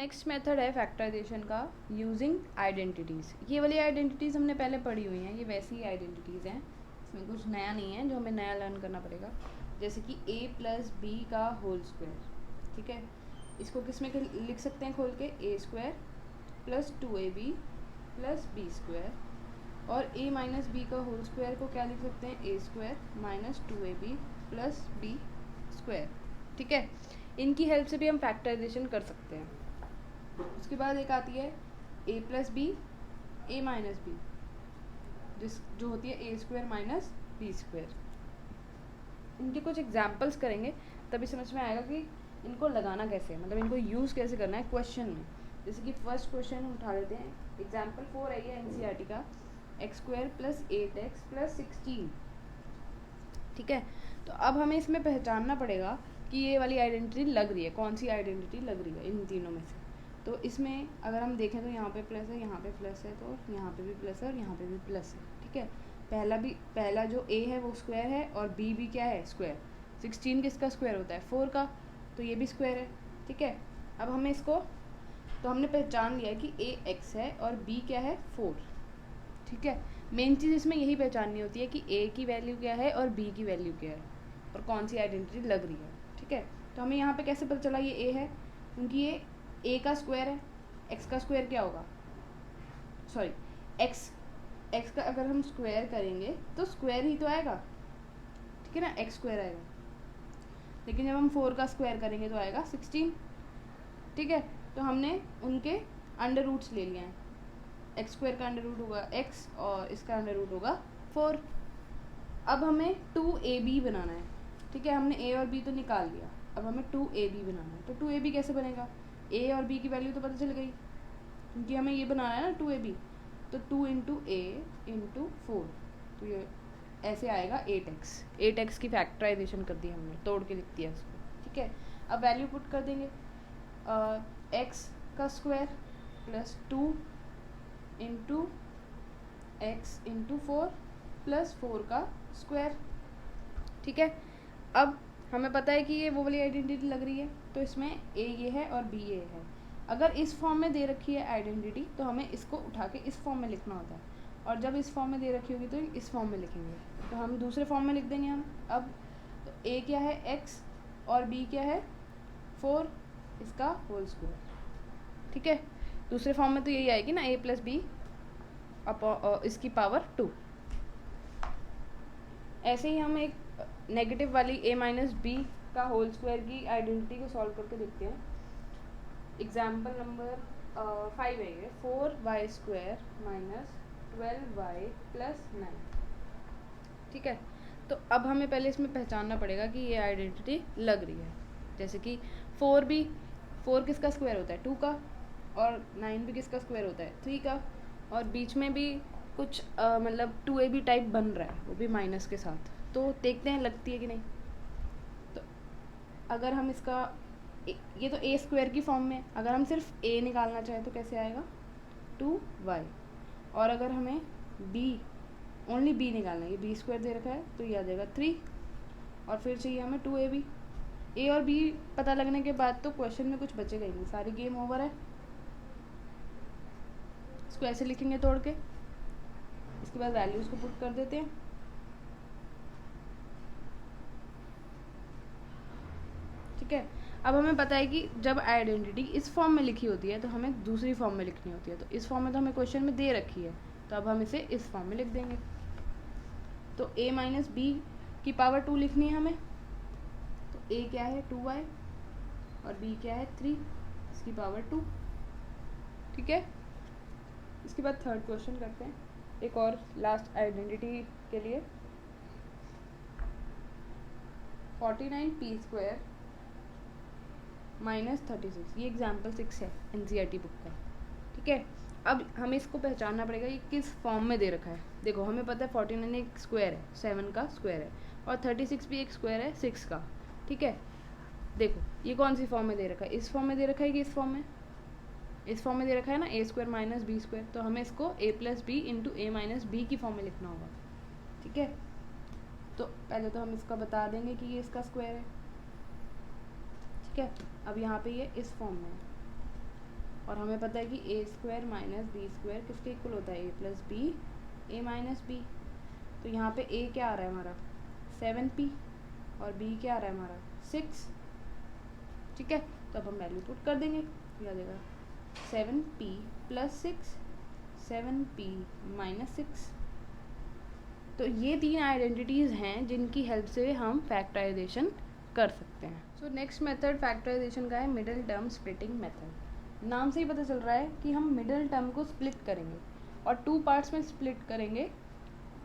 Next method है factorisation का using identities. ये वाली आइडेंटिटीज़ हमने पहले पढ़ी हुई हैं, ये वैसी ही आइडेंटिटीज़ हैं, इसमें कुछ नया नहीं है जो हमें नया लर्न करना पड़ेगा। जैसे कि a प्लस बी का होल स्क्वायर, ठीक है, इसको किस में लिख सकते हैं खोल के, a square plus 2ab plus B square, और a माइनस बी का होल स्क्वायर को क्या लिख सकते हैं, a square minus 2ab plus B square, ठीक है। इनकी हेल्प से भी हम फैक्टराइजेशन कर सकते हैं। उसके बाद एक आती है a plus B A minus B, जो होती है A square minus B square. इनके कुछ एग्जाम्पल्स करेंगे तभी समझ में आएगा कि इनको लगाना कैसे है, मतलब इनको यूज़ कैसे करना है क्वेश्चन में। जैसे कि फर्स्ट क्वेश्चन उठा लेते हैं, एग्जाम्पल 4 है ये NCERT का, x square plus 8x plus 16, ठीक है। तो अब हमें इसमें पहचानना पड़ेगा कि ये वाली आइडेंटिटी लग रही है, कौन सी आइडेंटिटी लग रही है इन तीनों में से। तो इसमें अगर हम देखें तो यहाँ पे प्लस है, यहाँ पे प्लस है, तो यहाँ पे भी प्लस है और यहाँ पे भी प्लस है, ठीक है। पहला जो a है वो स्क्वायर है और b भी क्या है, स्क्वायर। 16 किसका स्क्वायर होता है, 4 का, तो ये भी स्क्वायर है, ठीक है। अब हमें इसको, तो हमने पहचान लिया कि a x है और b क्या है, 4, ठीक है। मेन चीज़ इसमें यही पहचाननी होती है कि a की वैल्यू क्या है और b की वैल्यू क्या है और कौन सी आइडेंटिटी लग रही है, ठीक है। तो हमें यहाँ पे कैसे पता चला ये a है, क्योंकि ये a का स्क्वायर है, x का स्क्वायर क्या होगा, सॉरी x का अगर हम स्क्वायर करेंगे तो स्क्वायर ही तो आएगा, ठीक है ना, x स्क्वायर आएगा। लेकिन जब हम 4 का स्क्वायर करेंगे तो आएगा 16, ठीक है। तो हमने उनके अंडर रूट्स ले लिए हैं, एक्स स्क्वायर का अंडर रूट होगा x और इसका अंडर रूट होगा 4। अब हमें 2ab बनाना है, ठीक है। हमने a और b तो निकाल लिया, अब हमें 2ab बनाना है। तो 2ab कैसे बनेगा, a और b की वैल्यू तो पता चल गई, क्योंकि हमें ये बनाना है ना 2ab, तो 2 इंटू a इंटू 4, तो ये ऐसे आएगा 8x की फैक्टराइजेशन कर दी हमने, तोड़ के लिख दिया इसको, ठीक है। अब वैल्यू पुट कर देंगे, x का square plus 2 into X into 4 plus 4 का स्क्वायर, ठीक है। अब हमें पता है कि ये वो वाली आइडेंटिटी लग रही है, तो इसमें a ये है और b ये है। अगर इस फॉर्म में दे रखी है आइडेंटिटी तो हमें इसको उठा के इस फॉर्म में लिखना होता है, और जब इस फॉर्म में दे रखी होगी तो इस फॉर्म में लिखेंगे, तो हम दूसरे फॉर्म में लिख देंगे हम। अब तो a क्या है x और b क्या है 4, इसका होल स्क्वायर, ठीक है। दूसरे फॉर्म में तो यही आएगी ना, a प्लस बी इसकी पावर 2। ऐसे ही हम एक नेगेटिव वाली a माइनस बी का होल स्क्वायर की आइडेंटिटी को सॉल्व करके देखते हैं। एग्जाम्पल नंबर 5 है ये, 4y square minus 12y plus 9, ठीक है। तो अब हमें पहले इसमें पहचानना पड़ेगा कि ये आइडेंटिटी लग रही है। जैसे कि 4 किसका स्क्वायर होता है, 2 का, और 9 भी किसका स्क्वायर होता है, 3 का, और बीच में भी कुछ मतलब 2ab टाइप बन रहा है, वो भी माइनस के साथ। तो देखते हैं लगती है कि नहीं। तो अगर हम इसका ये तो a स्क्वायर की फॉर्म में, अगर हम सिर्फ a निकालना चाहें तो कैसे आएगा, 2y, और अगर हमें b ओनली b निकालना है, ये b स्क्वायर दे रखा है तो ये आ जाएगा 3, और फिर चाहिए हमें 2ab। a और b पता लगने के बाद तो क्वेश्चन में कुछ बचेगा ही नहीं, सारी गेम ओवर है। इसको ऐसे लिखेंगे तोड़ के, इसके बाद वैल्यूज़ को पुट कर देते हैं, ठीक है। अब हमें पता है कि जब आइडेंटिटी इस फॉर्म में लिखी होती है तो हमें दूसरी फॉर्म में लिखनी होती है, तो इस फॉर्म में तो हमें क्वेश्चन में दे रखी है, तो अब हम इसे इस फॉर्म में लिख देंगे। तो a माइनस बी की पावर 2 लिखनी है हमें, तो a क्या है 2y और b क्या है 3, इसकी पावर 2, ठीक है। इसके बाद थर्ड क्वेश्चन करते हैं, एक और लास्ट आइडेंटिटी के लिए। 49p स्क्वायर माइनस 36, ये एग्जाम्पल 6 है NCERT बुक का, ठीक है। अब हमें इसको पहचानना पड़ेगा ये किस फॉर्म में दे रखा है। देखो हमें पता है 49 एक स्क्वायर है, 7 का स्क्वायर है, और 36 भी एक स्क्वायर है 6 का, ठीक है। देखो ये कौन सी फॉर्म में दे रखा है, इस फॉर्म में दे रखा है कि इस फॉर्म में, इस फॉर्म में दे रखा है ना, a square minus B square, तो हमें इसको a plus B into A minus B की फॉर्म में लिखना होगा, ठीक है। तो पहले तो हम इसका बता देंगे कि ये इसका स्क्वायर है, ठीक है। अब यहाँ पे ये इस फॉर्म में है, और हमें पता है कि ए स्क्वायर माइनस बी स्क्वायर किसके इक्वल होता है, ए plus B A minus B. तो यहाँ पे ए क्या आ रहा है हमारा 7p और बी क्या आ रहा है हमारा 6। ठीक है, तो अब हम वैल्यू पुट कर देंगे, क्या देगा 7p प्लस 6 7p माइनस 6। तो ये 3 आइडेंटिटीज़ हैं जिनकी हेल्प से हम फैक्टराइजेशन कर सकते हैं। सो नेक्स्ट मेथड फैक्टराइजेशन का है मिडिल टर्म स्प्लिटिंग मेथड। नाम से ही पता चल रहा है कि हम मिडिल टर्म को स्प्लिट करेंगे और 2 पार्ट्स में स्प्लिट करेंगे।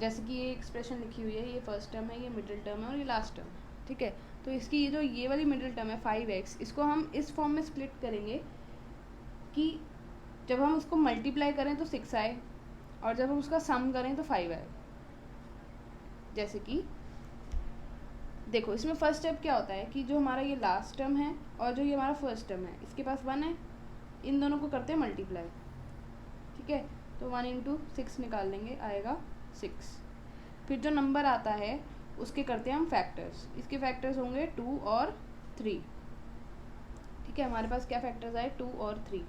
जैसे कि ये एक्सप्रेशन लिखी हुई है, ये फर्स्ट टर्म है, ये मिडिल टर्म है और ये लास्ट टर्म है। ठीक है, तो इसकी ये वाली मिडिल टर्म है 5x, इसको हम इस फॉर्म में स्प्लिट करेंगे कि जब हम उसको मल्टीप्लाई करें तो 6 आए और जब हम उसका सम करें तो 5 आए। जैसे कि देखो, इसमें फर्स्ट स्टेप क्या होता है कि जो हमारा ये लास्ट टर्म है और जो ये हमारा फर्स्ट टर्म है, इसके पास 1 है, इन दोनों को करते हैं मल्टीप्लाई। ठीक है, तो 1 इंटू 6 निकाल लेंगे, आएगा 6। फिर जो नंबर आता है उसके करते हैं हम फैक्टर्स। इसके फैक्टर्स होंगे 2 और 3। ठीक है, हमारे पास क्या फैक्टर्स आए 2 और 3।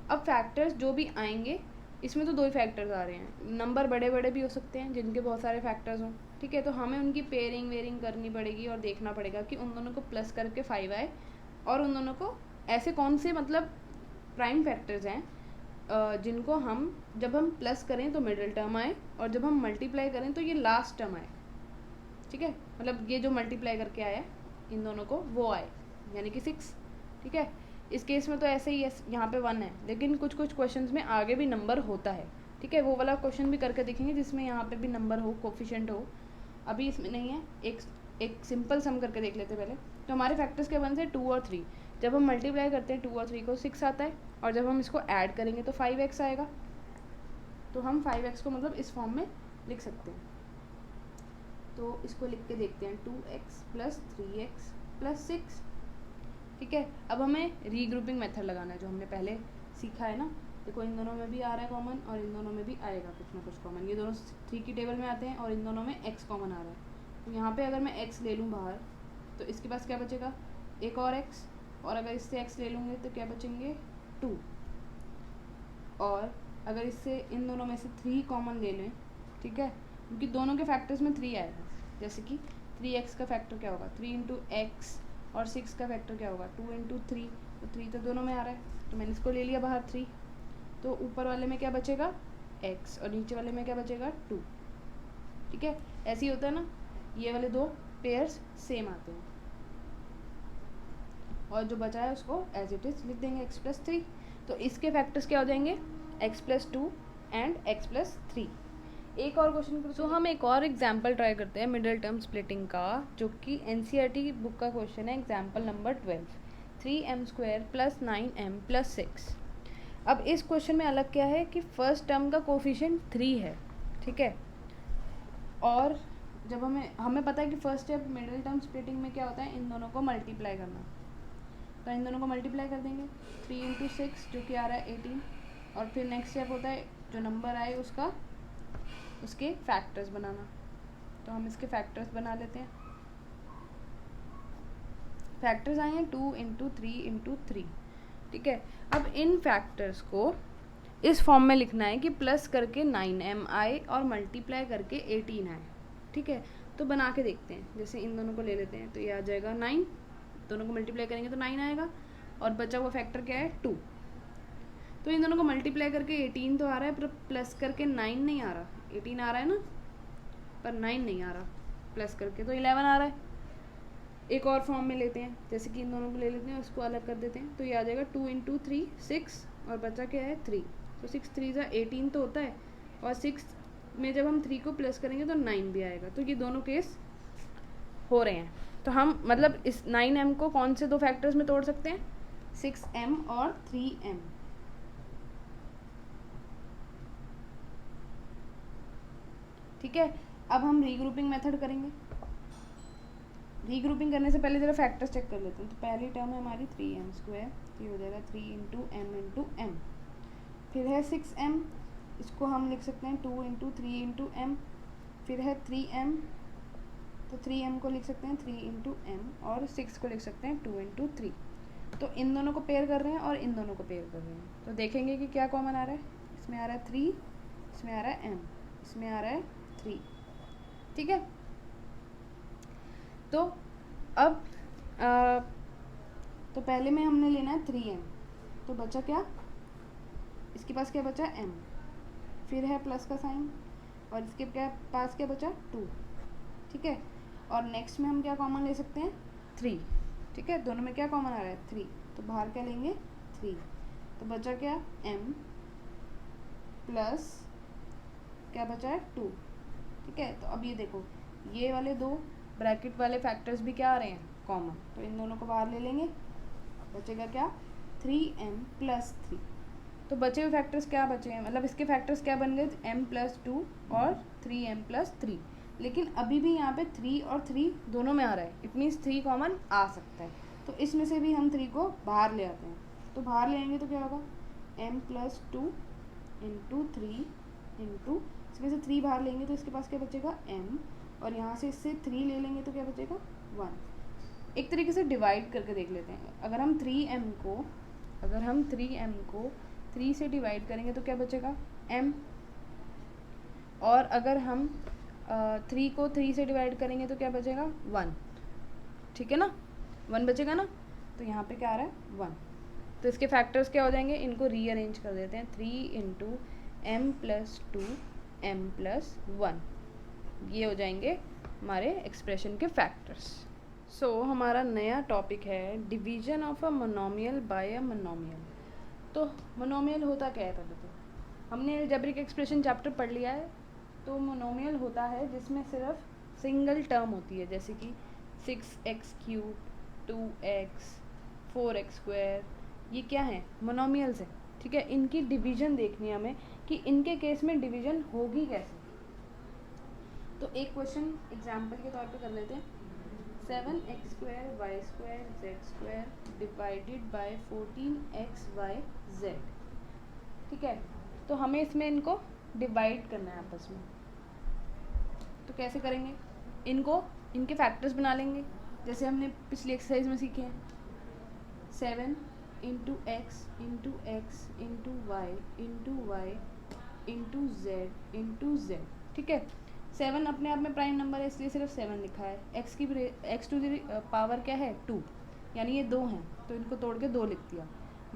अब फैक्टर्स जो भी आएंगे, इसमें तो 2 ही फैक्टर्स आ रहे हैं। नंबर बड़े बड़े भी हो सकते हैं जिनके बहुत सारे फैक्टर्स हों। ठीक है, तो हमें उनकी पेयरिंग वेयरिंग करनी पड़ेगी और देखना पड़ेगा कि उन दोनों को प्लस करके 5 आए और उन दोनों को ऐसे कौन से मतलब प्राइम फैक्टर्स हैं जिनको हम जब हम प्लस करें तो मिडिल टर्म आए और जब हम मल्टीप्लाई करें तो ये लास्ट टर्म आए। ठीक है, मतलब ये जो मल्टीप्लाई करके आया इन दोनों को वो आए, यानी कि 6। ठीक है, इस केस में तो ऐसे ही यहाँ पे 1 है, लेकिन कुछ कुछ क्वेश्चंस में आगे भी नंबर होता है। ठीक है, वो वाला क्वेश्चन भी करके देखेंगे जिसमें यहाँ पे भी नंबर हो, कोफिशिएंट हो। अभी इसमें नहीं है, एक सिंपल सम करके देख लेते पहले। तो हमारे फैक्टर्स क्या बन से 2 और 3। जब हम मल्टीप्लाई करते हैं 2 और 3 को 6 आता है और जब हम इसको ऐड करेंगे तो 5x आएगा। तो हम 5x को मतलब इस फॉर्म में लिख सकते हैं। तो इसको लिख के देखते हैं 2x प्लस 3x प्लस 6। ठीक है, अब हमें रीग्रुपिंग मेथड लगाना है जो हमने पहले सीखा है ना। देखो, इन दोनों में भी आ रहा है कॉमन और इन दोनों में भी आएगा कुछ ना कुछ कॉमन। ये दोनों 3 की टेबल में आते हैं और इन दोनों में x कॉमन आ रहा है। तो यहाँ पे अगर मैं x ले लूँ बाहर तो इसके पास क्या बचेगा, एक और x, और अगर इससे x ले लूँगे तो क्या बचेंगे 2। और अगर इससे इन दोनों में से 3 कॉमन ले लें, ठीक है, क्योंकि दोनों के फैक्टर्स में 3 आएगा। जैसे कि 3x का फैक्टर क्या होगा 3 इंटू एक्स और 6 का फैक्टर क्या होगा 2 इंटू 3। तो 3 तो दोनों में आ रहा है, तो मैंने इसको ले लिया बाहर 3। तो ऊपर वाले में क्या बचेगा x और नीचे वाले में क्या बचेगा 2। ठीक है, ऐसे ही होता है ना, ये वाले 2 पेयर्स सेम आते हैं और जो बचा है उसको एज इट इज़ लिख देंगे x प्लस 3। तो इसके फैक्टर्स क्या हो जाएंगे x plus 2 and x plus 3। एक और क्वेश्चन करो। तो हम एक और एग्जाम्पल ट्राई करते हैं मिडिल टर्म स्प्लिटिंग का, जो कि NCERT बुक का क्वेश्चन है, example number 12, 3m² plus 9m plus 6। अब इस क्वेश्चन में अलग क्या है कि फर्स्ट टर्म का कोफिशिएंट 3 है। ठीक है, और जब हमें पता है कि first step middle term splitting में क्या होता है, इन दोनों को मल्टीप्लाई करना। तो इन दोनों को मल्टीप्लाई कर देंगे 3 इंटू 6 जो कि आ रहा है 18। और फिर नेक्स्ट स्टेप होता है जो नंबर आए उसके फैक्टर्स बनाना। तो हम इसके फैक्टर्स बना लेते हैं। फैक्टर्स आए हैं 2 इंटू 3 इंटू 3। ठीक है, अब इन फैक्टर्स को इस फॉर्म में लिखना है कि प्लस करके 9m आए और मल्टीप्लाई करके 18 आए। ठीक है, तो बना के देखते हैं। जैसे इन दोनों को ले लेते हैं तो ये आ जाएगा 9, दोनों को मल्टीप्लाई करेंगे तो 9 आएगा और बचा हुआ फैक्टर क्या है 2। तो इन दोनों को मल्टीप्लाई करके 18 तो आ रहा है, पर प्लस करके 9 नहीं आ रहा। 18 आ रहा है ना, पर 9 नहीं आ रहा, प्लस करके तो 11 आ रहा है। एक और फॉर्म में लेते हैं, जैसे कि इन दोनों को ले लेते हैं, उसको अलग कर देते हैं। तो ये आ जाएगा 2 इंटू 3 6 और बचा क्या है 3। तो 6 3 18 तो होता है, और 6 में जब हम 3 को प्लस करेंगे तो 9 भी आएगा। तो ये दोनों केस हो रहे हैं। तो हम मतलब इस 9m को कौन से 2 फैक्टर्स में तोड़ सकते हैं, 6m और 3m। ठीक है, अब हम रीग्रुपिंग मेथड करेंगे। रीग्रुपिंग करने से पहले जरा फैक्टर्स चेक कर लेते हैं। तो पहली टर्म है हमारी 3m², ये हो जाएगा 3 इंटू m इंटू m। फिर है 6m, इसको हम लिख सकते हैं 2 इंटू 3 इंटू m। फिर है 3m, तो 3m को लिख सकते हैं 3 इंटू m और 6 को लिख सकते हैं 2 इंटू 3। तो इन दोनों को पेयर कर रहे हैं और इन दोनों को पेयर कर रहे हैं, तो देखेंगे कि क्या कॉमन आ रहा है। इसमें आ रहा है 3, इसमें आ रहा है m, इसमें आ रहा है 3, ठीक है। तो अब तो पहले में हमने लेना है 3m, तो बचा क्या, इसके पास क्या बचा m, फिर है प्लस का साइन, और इसके पास क्या बचा 2, ठीक है। और नेक्स्ट में हम क्या कॉमन ले सकते हैं 3, ठीक है। दोनों में क्या कॉमन आ रहा है 3, तो बाहर क्या लेंगे 3, तो बचा क्या m प्लस क्या बचा है 2, ठीक है। तो अब ये देखो, ये वाले दो ब्रैकेट वाले फैक्टर्स भी क्या आ रहे हैं कॉमन, तो इन दोनों को बाहर ले लेंगे, बचेगा क्या 3m प्लस 3। तो बचे हुए फैक्टर्स क्या बचे हैं, मतलब इसके फैक्टर्स क्या बन गए m प्लस 2 और 3m प्लस 3, लेकिन अभी भी यहाँ पे 3 और 3 दोनों में आ रहा है, इट मीन्स 3 कॉमन आ सकता है। तो इसमें से भी हम 3 को बाहर ले आते हैं, तो बाहर ले आएंगे तो क्या होगा m प्लस 2 इंटू 3 इंटू, इसमें से 3 बाहर लेंगे तो इसके पास क्या बचेगा m, और यहाँ से इससे 3 ले लेंगे तो क्या बचेगा 1। एक तरीके से डिवाइड करके देख लेते हैं, अगर हम 3m को 3 से डिवाइड करेंगे तो क्या बचेगा m, और अगर हम 3 को 3 से डिवाइड करेंगे तो क्या बचेगा 1, ठीक है ना, 1 बचेगा ना। तो यहाँ पे क्या आ रहा है 1, तो इसके फैक्टर्स क्या हो जाएंगे, इनको रीअरेंज कर देते हैं, 3 into m plus 2 m plus 1, ये हो जाएंगे हमारे एक्सप्रेशन के फैक्टर्स। सो हमारा नया टॉपिक है division of a monomial by a monomial. तो मोनोमियल होता क्या है, पहले तो हमने अलजेब्रिक एक्सप्रेशन चैप्टर पढ़ लिया है। तो मोनोमियल होता है जिसमें सिर्फ सिंगल टर्म होती है, जैसे कि 6x3, 2x, 4x², ये क्या है मोनोमियल्स है, ठीक है। इनकी डिवीजन देखनी है हमें कि इनके केस में डिवीजन होगी कैसे। तो एक क्वेश्चन एग्जाम्पल के तौर पे कर लेते हैं, 7x² y² z² divided by 14xyz, ठीक है। तो हमें इसमें इनको डिवाइड करना है आपस में, तो कैसे करेंगे, इनके फैक्टर्स बना लेंगे, जैसे हमने पिछली एक्सरसाइज में सीखे हैं, 7 into X into X into Y into Y into Z into Z, ठीक है। 7 अपने आप में प्राइम नंबर है इसलिए सिर्फ 7 लिखा है, एक्स टू द पावर क्या है 2, यानी ये 2 हैं तो इनको तोड़ के 2 लिख दिया।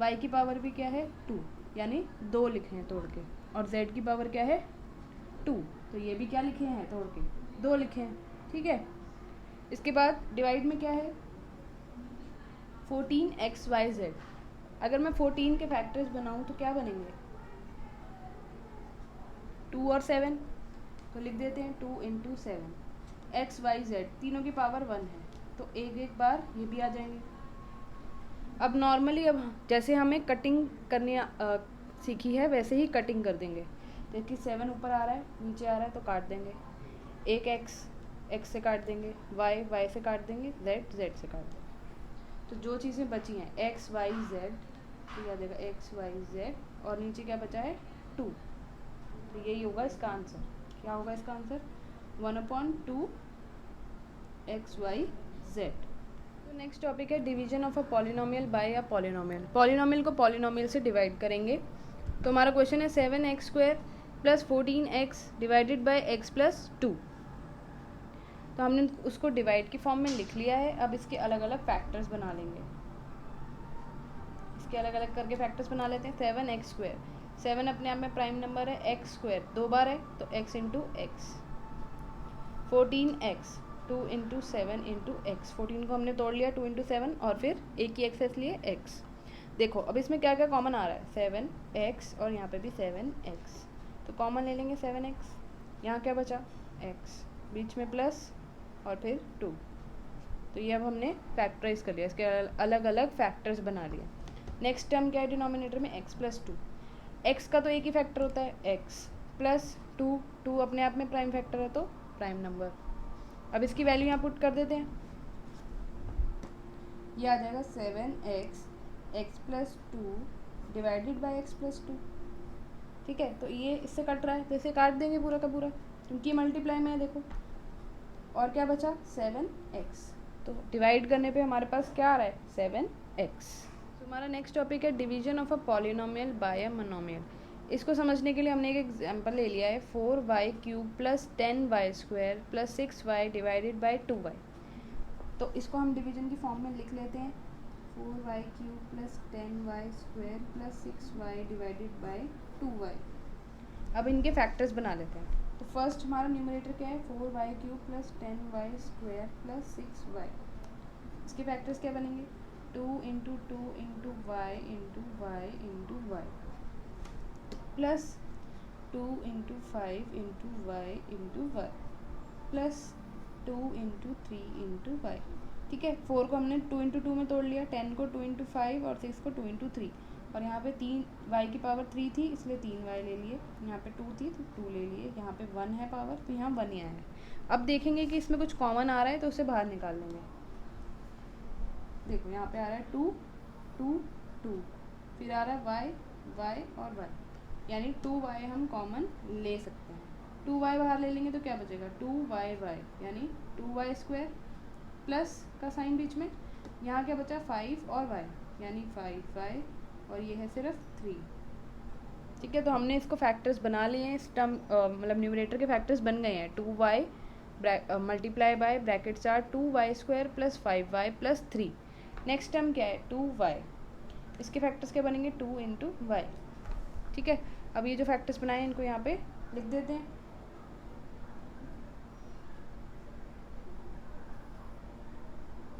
y की पावर भी क्या है 2, यानी 2 लिखे हैं तोड़ के, और z की पावर क्या है 2, तो ये भी क्या लिखे हैं तोड़ के 2 लिखे हैं, ठीक है। इसके बाद डिवाइड में क्या है 14xyz, अगर मैं 14 के फैक्टर्स बनाऊं तो क्या बनेंगे 2 और 7, तो लिख देते हैं 2 इंटू 7, एक्स वाई जेड तीनों की पावर 1 है, तो एक एक बार ये भी आ जाएंगे। अब नॉर्मली अब जैसे हमें कटिंग करनी सीखी है वैसे ही कटिंग कर देंगे, जैसे 7 ऊपर आ रहा है नीचे आ रहा है तो काट देंगे, एक एक्स से काट देंगे, वाई से काट देंगे, जेड से काट देंगे। तो जो चीज़ें बची हैं एक्स वाई जेड, तो क्या देगा एक्स वाई जेड, और नीचे क्या बचा है 2, तो यही होगा इसका आंसर। क्या होगा इसका आंसर 1/2 एक्स वाई जेड। तो नेक्स्ट टॉपिक है division of a polynomial bye a polynomial. Polynomial को पॉलिनोमियल से डिवाइड करेंगे, तो हमारा क्वेश्चन है 7x² plus 14x divided by x plus 2। तो हमने उसको डिवाइड की फॉर्म में लिख लिया है, अब इसके अलग अलग फैक्टर्स बना लेंगे, इसके अलग अलग करके फैक्टर्स बना लेते हैं। 7x², 7 अपने आप में प्राइम नंबर है, x² 2 बार है तो x into x, 14x 2 into 7 into x, 14 को हमने तोड़ लिया 2 इंटू 7 और फिर एक ही एक्सेस लिए x। देखो अब इसमें क्या क्या कॉमन आ रहा है 7x और यहाँ पे भी 7x, तो कॉमन ले लेंगे 7x, यहाँ क्या बचा x, बीच में प्लस और फिर 2, तो ये अब हमने फैक्टराइज कर लिया, इसके अलग अलग फैक्टर्स बना लिया। नेक्स्ट टर्म क्या है डिनोमिनेटर में x प्लस 2, x का तो एक ही फैक्टर होता है x प्लस 2, 2 अपने आप में प्राइम फैक्टर है तो प्राइम नंबर। अब इसकी वैल्यू यहाँ पुट कर देते हैं, ये आ जाएगा 7x x plus 2 divided by x plus 2, ठीक है। तो ये इससे कट रहा है तो इसे काट देंगे पूरा का पूरा, क्योंकि मल्टीप्लाई में है देखो, और क्या बचा 7x, तो डिवाइड करने पे हमारे पास क्या आ रहा है 7x। तो हमारा नेक्स्ट टॉपिक है division of a polynomial bye a monomial. इसको समझने के लिए हमने एक एग्जांपल ले लिया है 4y cube plus 10y square plus 6y divided by 2y। तो इसको हम डिवीजन की फॉर्म में लिख लेते हैं 4y cube plus 10y square plus 6y divided by 2y। अब इनके फैक्टर्स बना लेते हैं। तो फर्स्ट हमारा न्यूमरेटर क्या है 4y cube plus 10y square plus 6y। इसके फैक्टर्स क्या बनेंगे 2 into two into Y into Y into Y plus 2 into 5 into Y into Y plus 2 into 3 into Y. ठीक है, 4 को हमने 2 इंटू 2 में तोड़ लिया, 10 को 2 इंटू 5 और 6 को 2 इंटू 3। और यहाँ पे 3y की पावर 3 थी इसलिए 3y ले लिए, यहाँ पे 2 थी तो 2 ले लिए, यहाँ पे 1 है पावर तो यहाँ 1 ही आया है। अब देखेंगे कि इसमें कुछ कॉमन आ रहा है तो उसे बाहर निकाल लेंगे। देखो यहाँ पे आ रहा है 2 2 2, फिर आ रहा है y और y, यानी 2y हम कॉमन ले सकते हैं। 2y बाहर ले लेंगे तो क्या बचेगा 2y यानी 2y स्क्वायर प्लस का साइन बीच में, यहाँ क्या बचा 5 और y यानी 5y और ये है सिर्फ 3। ठीक है, तो हमने इसको फैक्टर्स बना लिए हैं। इस टर्म मतलब न्यूमरेटर के फैक्टर्स बन गए हैं 2y multiply by brackets are 2y square plus 5y plus 3। Next term क्या है 2y, इसके फैक्टर्स क्या बनेंगे 2 इंटू वाई। ठीक है, अब ये जो फैक्टर्स बनाए इनको यहाँ पे लिख देते हैं।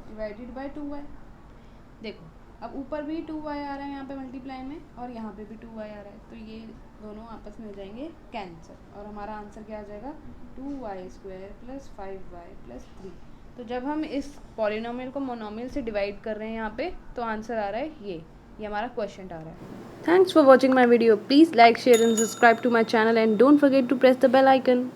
Divided by 2y। देखो अब ऊपर भी 2y आ रहा है यहाँ पे मल्टीप्लाई में और यहाँ पे भी 2y आ रहा है, तो ये दोनों आपस में हो जाएंगे कैंसिल और हमारा आंसर क्या आ जाएगा 2y square plus 5y plus 3। तो जब हम इस पॉलिनोमियल को मोनोमियल से डिवाइड कर रहे हैं यहाँ पे तो आंसर आ रहा है ये हमारा क्वेश्चन आ रहा है। Thanks for watching my video. Please like share and subscribe to my channel and don't forget to press the bell icon.